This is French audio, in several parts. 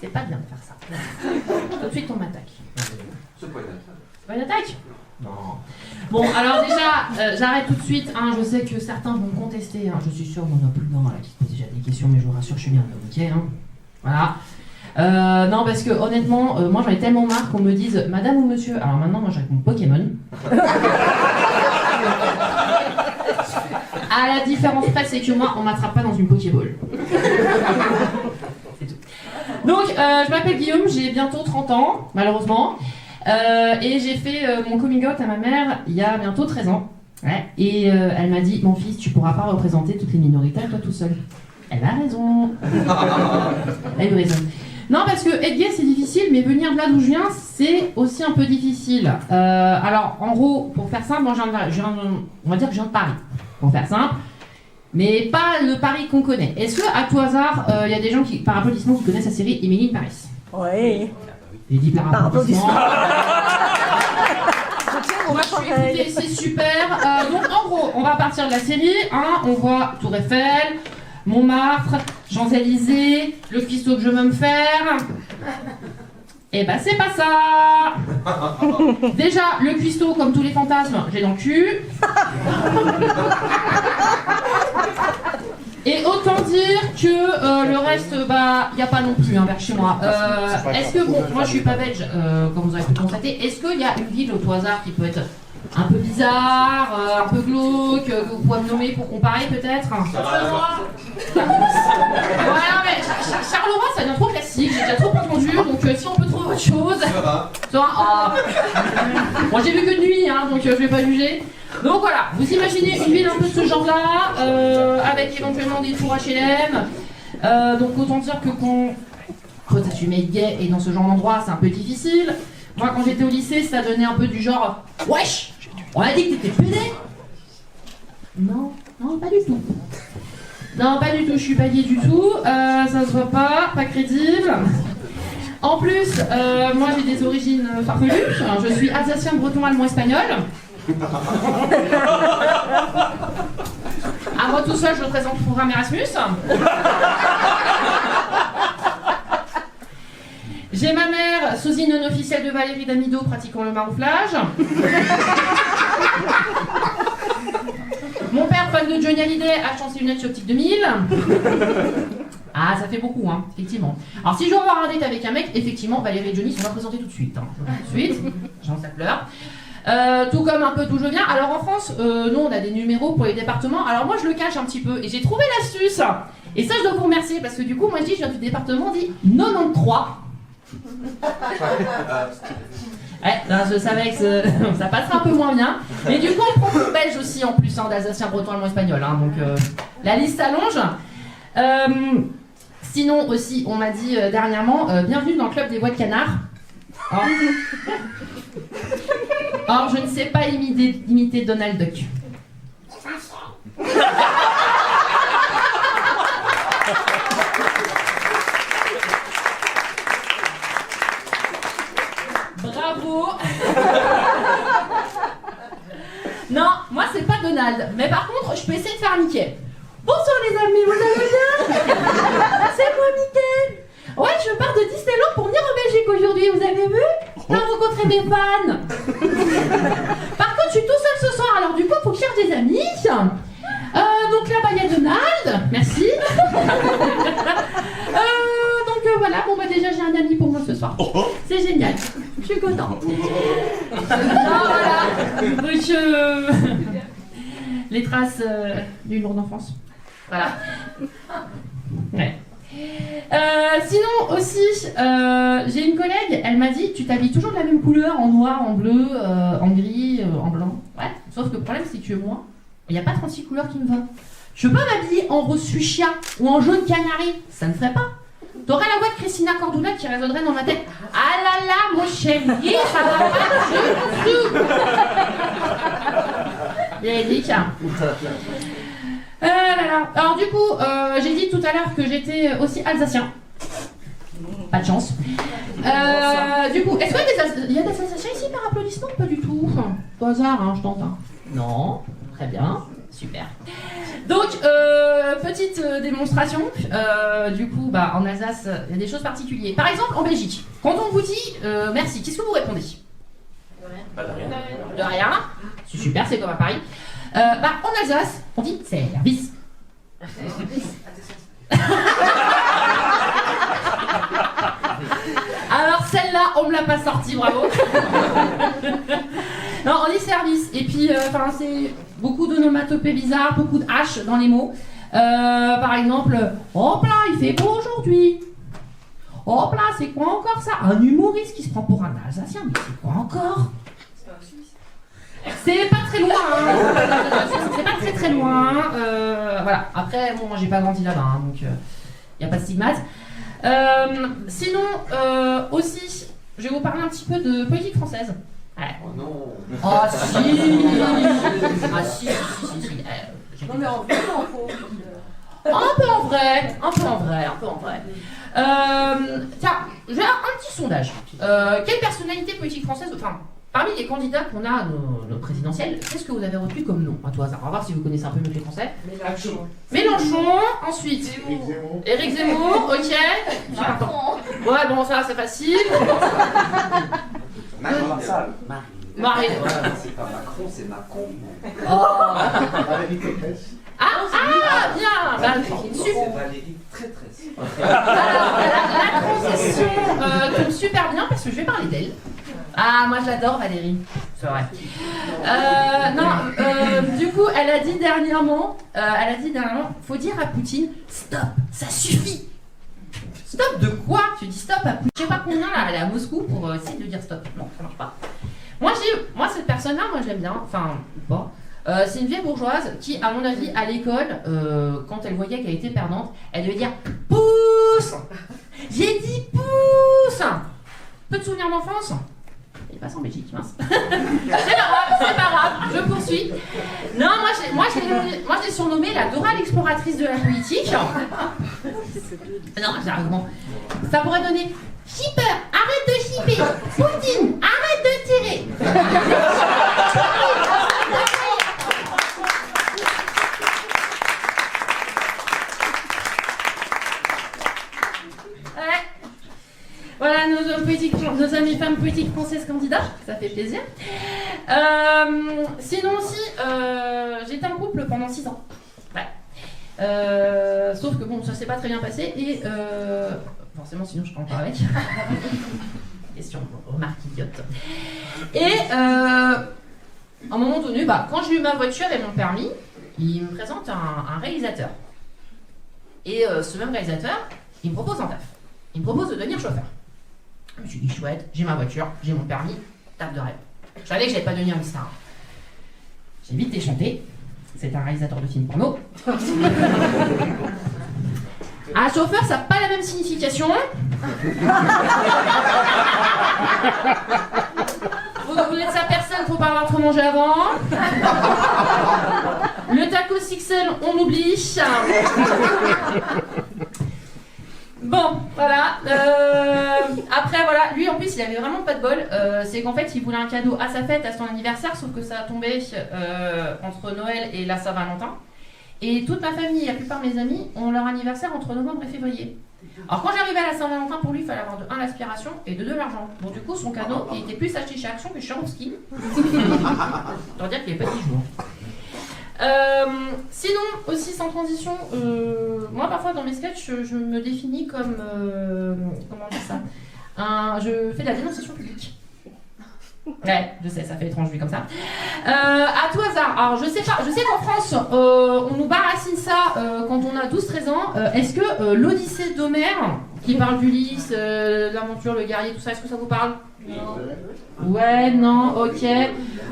C'est pas bien de faire ça. Tout de suite, on m'attaque. C'est pas C'est pas une attaque? Non. Bon, alors déjà, j'arrête tout de suite. Hein, je sais que certains vont me contester. Hein, je suis sûr qu'on a plus dedans là, qui se pose déjà des questions, mais je vous rassure, je suis bien ok. Hein. Voilà. Non, parce que honnêtement, moi j'en ai tellement marre qu'on me dise madame ou monsieur. Alors maintenant, moi je réponds Pokémon. À la différence près, c'est que moi, on m'attrape pas dans une Pokéball. C'est tout. Donc, je m'appelle Guillaume, j'ai bientôt 30 ans, malheureusement. Et j'ai fait mon coming out à ma mère il y a bientôt 13 ans. Ouais. Et elle m'a dit, mon fils, tu pourras pas représenter toutes les minorités toi tout seul. Elle a raison. Elle a eu raison. Non, parce que être gay c'est difficile, mais venir de là d'où je viens, c'est aussi un peu difficile. Alors, en gros, pour faire simple, moi on va dire que je viens de Paris. Pour faire simple, mais pas le Paris qu'on connaît. Est-ce que, à tout hasard, il y a des gens qui, par applaudissement, qui connaissent la série Emily in Paris? Oui. J'ai dit par applaudissement. Moi, écoutez, c'est super. Donc, en gros, on va partir de la série. Hein, on voit Tour Eiffel, Montmartre, Champs-Élysées, le cuistot que je veux me faire. Eh ben, c'est pas ça. Déjà, le cuistot, comme tous les fantasmes, j'ai dans le cul. Et autant dire que le reste, bah, y a pas non plus, hein, vers chez moi. Est-ce que, bon, moi je suis pas belge, comme vous avez pu le constater, est-ce qu'il y a une ville au hasard qui peut être un peu bizarre, un peu glauque, que vous pouvez me nommer pour comparer peut-être? Charleroi. Voilà, mais Charleroi, ça devient trop classique, j'ai déjà trop entendu, donc si on peut trouver autre chose. Ça va. Moi j'ai vu que de nuit, hein, donc je vais pas juger. Donc voilà, vous imaginez une ville un peu de ce genre-là, avec éventuellement des tours HLM. Donc autant dire que quand faut s'assumer être gay et dans ce genre d'endroit, c'est un peu difficile. Moi quand j'étais au lycée, ça donnait un peu du genre wesh, on a dit que t'étais pédé. Non, pas du tout. Non, pas du tout, je suis pas gay du tout, ça se voit pas crédible. En plus, moi j'ai des origines farfelues, je suis alsacien, breton, allemand, espagnol. À moi tout seul, je représente le programme Erasmus. J'ai ma mère, sosie non officielle de Valérie Damido, pratiquant le marouflage. Mon père, fan de Johnny Hallyday, achetant ses lunettes chez Optique 2000. Ah, ça fait beaucoup, hein, effectivement. Alors, si je veux avoir un date avec un mec, effectivement, Valérie et Johnny sont représentés tout de suite. Hein. Tout de suite, j'en ça pleure. Tout comme un peu d'où je viens. Alors, en France, nous, on a des numéros pour les départements. Alors, moi, je le cache un petit peu. Et j'ai trouvé l'astuce. Et ça, je dois vous remercier. Parce que du coup, moi, je dis, je viens du département dit 93. Ouais, non, je savais que ça passera un peu moins bien. Mais du coup, on prend le belge aussi, en plus, hein, d'alsacien, breton, allemand, espagnol. Hein, donc, la liste s'allonge. Sinon, aussi, on m'a dit dernièrement, bienvenue dans le club des voix de canard. Or, je ne sais pas imiter Donald Duck. Bravo. Non, moi c'est pas Donald, mais par contre je peux essayer de faire Mickey. Bonsoir les amis, vous allez bien? C'est moi Mickey. Ouais, je pars de Disneyland pour venir en Belgique aujourd'hui, vous avez vu? J'ai rencontré des fans. Par contre je suis tout seul ce soir, alors du coup faut que je cherche des amis. Donc là-bas il y a Donald, merci. Voilà, bon bah déjà j'ai un ami pour moi ce soir. C'est génial, je suis contente. Voilà, donc les traces d'une lourde enfance. Voilà. Ouais. Sinon aussi, j'ai une collègue, elle m'a dit tu t'habilles toujours de la même couleur, en noir, en bleu, en gris, en blanc. Ouais, sauf que le problème c'est que moi, il n'y a pas 36 couleurs qui me vont. Je peux pas m'habiller en rose fuchsia ou en jaune canari, ça ne ferait pas. T'aurais la voix de Christina Cordula qui résonnerait dans ma tête. Ah là là, mon chéri, ça va pas du tout. Véridique. Alors du coup, j'ai dit tout à l'heure que j'étais aussi alsacien. Pas de chance. Du coup, est-ce qu'il y a des Alsaciens ici par applaudissement? Pas du tout. Au hasard, hein, je tente. Hein. Non, très bien, super. Donc, petite démonstration. Du coup, en Alsace, il y a des choses particulières. Par exemple, en Belgique, quand on vous dit merci, qu'est-ce que vous répondez? Pas de rien. De rien. C'est super, c'est comme à Paris. En Alsace, on dit service. Alors celle-là, on me l'a pas sortie, bravo. Non, on dit service. Et puis, c'est beaucoup d'onomatopées bizarres, beaucoup de H dans les mots. Par exemple, hop là, il fait beau aujourd'hui. Hop là, c'est quoi encore ça? Un humoriste qui se prend pour un Alsacien, mais c'est quoi encore? C'est pas très loin, hein. C'est pas très très loin. Voilà. Après, bon, moi j'ai pas grandi là-bas, hein, donc y a pas de stigmate. Sinon, aussi, je vais vous parler un petit peu de politique française. Ouais. Oh non. Ah si. Ah si. Non mais en vrai, un peu en vrai. Tiens, j'ai un petit sondage. Quelle personnalité politique française, parmi les candidats qu'on a à nos présidentielles, qu'est-ce que vous avez retenu comme nom à tout hasard? On va voir si vous connaissez un peu mieux que les Français. Mélenchon, ensuite. Éric Zemmour, ok. Macron. Ouais, bon, ça, c'est facile. Macron. Marie. C'est pas Macron, c'est Macron. Valérie Pécresse. Bien. C'est Valérie Traîtresse. Alors, la transition tombe super bien parce que je vais parler d'elle. Ah, moi je l'adore Valérie, c'est vrai. Du coup, elle a dit dernièrement, faut dire à Poutine, stop, ça suffit. Stop de quoi? Tu dis stop à Poutine. Je sais pas combien là, elle est à Moscou pour essayer de dire stop. Non, ça marche pas. Moi cette personne-là, moi je l'aime bien, bon. C'est une vieille bourgeoise qui, à mon avis, à l'école, quand elle voyait qu'elle était perdante, elle devait dire pouce. J'ai dit pouce. Peu de souvenirs d'enfance. Il passe en Belgique, mince. C'est pas grave, je poursuis. Non, moi je l'ai surnommée la Dora l'exploratrice de la politique. Non, sérieusement. Ça pourrait donner shipper, arrête de shipper. Poutine, arrête de tirer. Voilà nos amis femmes politiques françaises candidats, ça fait plaisir. Sinon aussi, j'étais en couple pendant 6 ans. Ouais. Sauf que bon, ça s'est pas très bien passé et forcément sinon je prends pas avec. Question, remarque idiote. Et à un moment donné, quand j'ai eu ma voiture et mon permis, il me présente un réalisateur. Et ce même réalisateur, il me propose un taf. Il me propose de devenir chauffeur. Je me suis dit chouette, j'ai ma voiture, j'ai mon permis, taf de rêve. Je savais que j'allais pas devenir une star. J'ai vite déchanté. C'est un réalisateur de films porno. Un chauffeur, ça n'a pas la même signification. Vous êtes sa personne, faut pas avoir trop mangé avant. Le taco XL, on oublie. Bon, voilà. Après, voilà, lui en plus, il avait vraiment pas de bol. C'est qu'en fait, il voulait un cadeau à sa fête, à son anniversaire, sauf que ça a tombé entre Noël et la Saint-Valentin. Et toute ma famille et la plupart de mes amis ont leur anniversaire entre novembre et février. Alors, quand j'arrivais à la Saint-Valentin, pour lui, il fallait avoir de 1 l'aspiration et de 2 l'argent. Donc, du coup, son cadeau, il était plus acheté chez Action que chez Ronski. Autant dire qu'il n'y avait pas de bijoux. Sinon, aussi sans transition, moi parfois dans mes sketchs, je me définis comme comment dire ça, je fais de la dénonciation publique. Ouais, je sais, ça fait étrange vu comme ça. À tout hasard, alors je sais qu'en France, on nous baratine ça quand on a 12-13 ans. Est-ce que l'Odyssée d'Homère, qui parle d'Ulysse, l'aventure, le guerrier, tout ça, est-ce que ça vous parle? Non. Ouais, non, ok.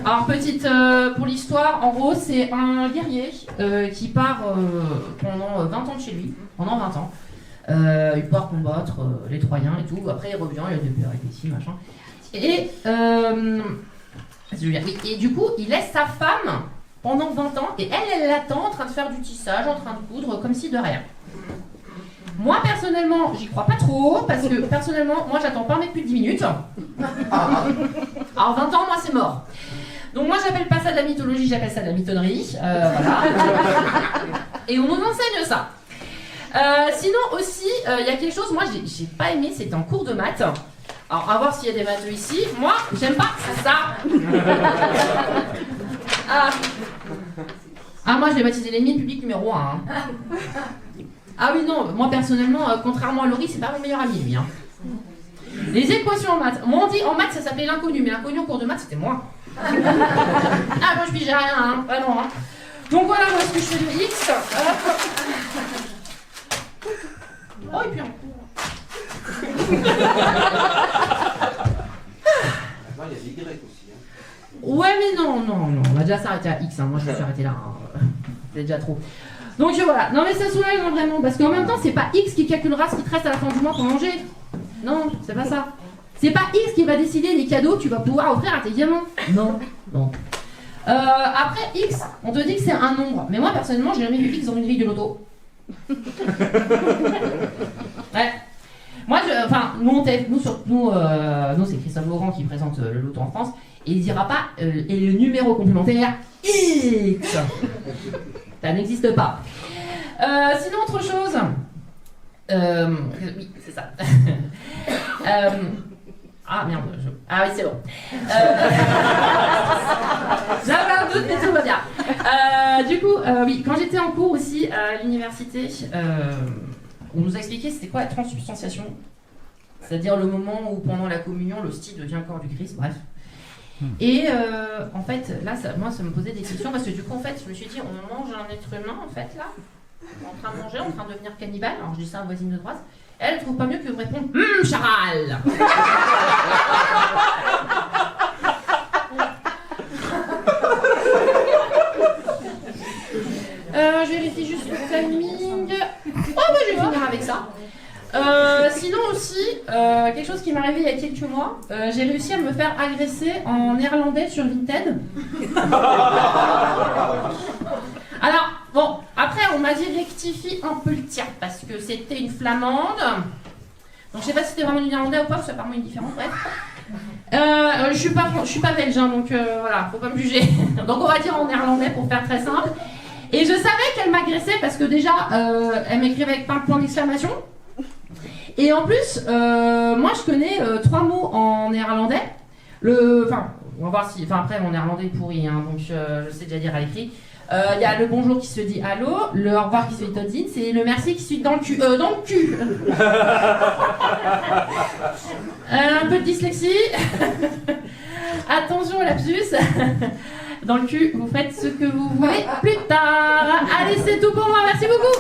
Alors, petite, pour l'histoire, en gros, c'est un guerrier qui part pendant 20 ans de chez lui, pendant 20 ans. Il part combattre les Troyens et tout. Après, il revient, il a des péripéties, machin. Et du coup, il laisse sa femme pendant 20 ans et elle l'attend en train de faire du tissage, en train de coudre, comme si de rien. Moi, personnellement, j'y crois pas trop, parce que, personnellement, moi, j'attends pas un mec plus de 10 minutes. Alors, 20 ans, moi, c'est mort. Donc moi j'appelle pas ça de la mythologie, j'appelle ça de la mitonnerie. Voilà. Et on nous enseigne ça. Sinon aussi, il y a quelque chose, moi j'ai pas aimé, c'était en cours de maths. Alors, on va voir s'il y a des matheux ici. Moi, j'aime pas ça. Moi, je l'ai baptisé l'ennemi public numéro 1. Hein. Ah oui, non, moi, personnellement, contrairement à Laurie, c'est pas mon meilleur ami, lui. Hein. Les équations en maths. Moi, on dit en maths, ça s'appelait l'inconnu, mais l'inconnu en cours de maths, c'était moi. Moi, je pigeais rien, hein. Ah non, hein. Donc voilà, moi, ce que je fais de X. Oh, et puis en cours. Maintenant, il y a l'Y aussi. Hein. Ouais, mais non, on va déjà s'arrêter à X. Hein. Moi, je me suis arrêté là. Hein. C'est déjà trop. Donc voilà. Non, mais ça soulage hein, vraiment. Parce qu'en même temps, c'est pas X qui calculera ce qui te reste à la fin du mois pour manger. Non, c'est pas ça. C'est pas X qui va décider les cadeaux que tu vas pouvoir offrir à tes gamins. Non. Après, X, on te dit que c'est un nombre. Mais moi, personnellement, j'ai jamais vu X dans une grille de loto. Ouais. Moi, nous, c'est Christophe Laurent qui présente le loto en France, et il dira pas et le numéro complémentaire X. Ça n'existe pas. Sinon, autre chose. Oui, c'est ça. Ah merde. Ah oui, c'est bon. J'avais un doute, mais tout va bien. Du coup, oui, quand j'étais en cours aussi à l'université, on nous a expliqué c'était quoi la transsubstantiation. C'est-à-dire le moment où pendant la communion, l'hostie devient le corps du Christ, bref. Et en fait, là, moi, ça me posait des questions parce que du coup, en fait, je me suis dit, on mange un être humain, en fait, là, en train de manger, en train de devenir cannibale. Alors, je dis ça à une voisine de droite. Elle trouve pas mieux que de me répondre Charal. Je vérifie juste le timing. Oh, bah, je vais finir avec ça. Sinon aussi, quelque chose qui m'est arrivé il y a quelques mois, j'ai réussi à me faire agresser en néerlandais sur Vinted. Alors, bon, après on m'a dit rectifie un peu le tir parce que c'était une flamande. Donc je sais pas si c'était vraiment du néerlandais ou pas, parce que c'est apparemment une différence, bref. Je suis pas belge, hein, donc voilà, faut pas me juger. Donc on va dire en néerlandais pour faire très simple. Et je savais qu'elle m'agressait parce que déjà, elle m'écrivait avec plein de points d'exclamation. Et en plus, moi je connais 3 mots en néerlandais. Enfin, on va voir si. Enfin, après, mon néerlandais est pourri, hein, donc je sais déjà dire à l'écrit. Il y a le bonjour qui se dit allô, le au revoir qui se dit tot ziens, et le merci qui se dit dans le cul. Dans le cul. Un peu de dyslexie. Attention au lapsus. Dans le cul, vous faites ce que vous voulez plus tard. Allez, c'est tout pour moi. Merci beaucoup.